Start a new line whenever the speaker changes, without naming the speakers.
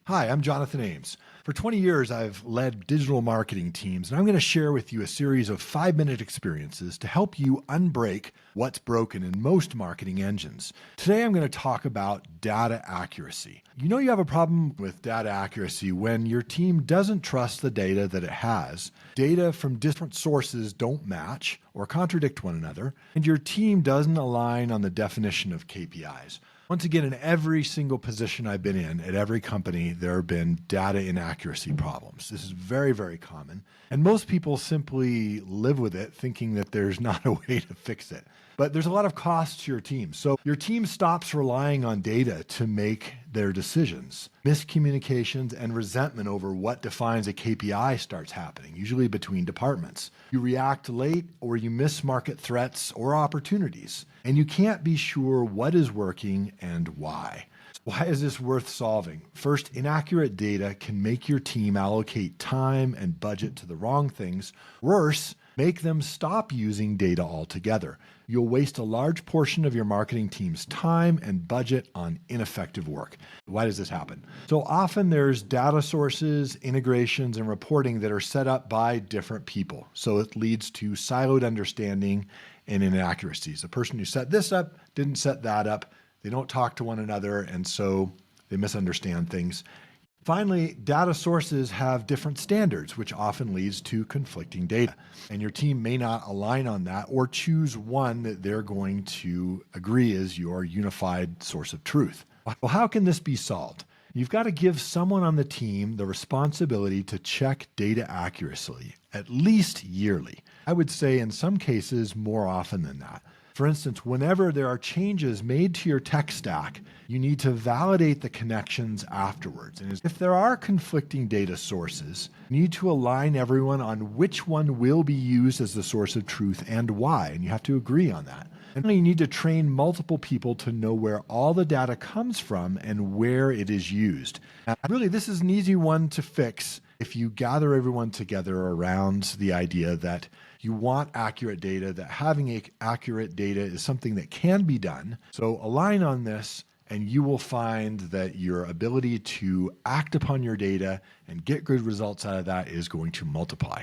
Hi, I'm Jonathan Ames. For 20 years, I've led digital marketing teams, and I'm going to share with you a series of 5-minute experiences to help you unbreak what's broken in most marketing engines. Today, I'm going to talk about data accuracy. You know you have a problem with data accuracy when your team doesn't trust the data that it has. Data from different sources don't match or contradict one another, and your team doesn't align on the definition of KPIs. Once again, in every single position I've been in at every company, there have been data inaccuracy problems. This is very, very common. And most people simply live with it thinking that there's not a way to fix it. But there's a lot of cost to your team. So your team stops relying on data to make their decisions. Miscommunications and resentment over what defines a KPI starts happening, usually between departments. You react late or you miss market threats or opportunities, and you can't be sure what is working and why. Why is this worth solving? First, inaccurate data can make your team allocate time and budget to the wrong things. Worse, make them stop using data altogether. You'll waste a large portion of your marketing team's time and budget on ineffective work. Why does this happen? So often there's data sources, integrations, and reporting that are set up by different people. So it leads to siloed understanding and inaccuracies. The person who set this up didn't set that up. They don't talk to one another, and so they misunderstand things. Finally, data sources have different standards, which often leads to conflicting data. And your team may not align on that or choose one that they're going to agree is your unified source of truth. Well, how can this be solved? You've got to give someone on the team the responsibility to check data accuracy, at least yearly. I would say in some cases more often than that. For instance, whenever there are changes made to your tech stack, you need to validate the connections afterwards. And if there are conflicting data sources, you need to align everyone on which one will be used as the source of truth and why. And you have to agree on that. And you need to train multiple people to know where all the data comes from and where it is used. Now, really, this is an easy one to fix if you gather everyone together around the idea that you want accurate data, that having accurate data is something that can be done. So align on this, and you will find that your ability to act upon your data and get good results out of that is going to multiply.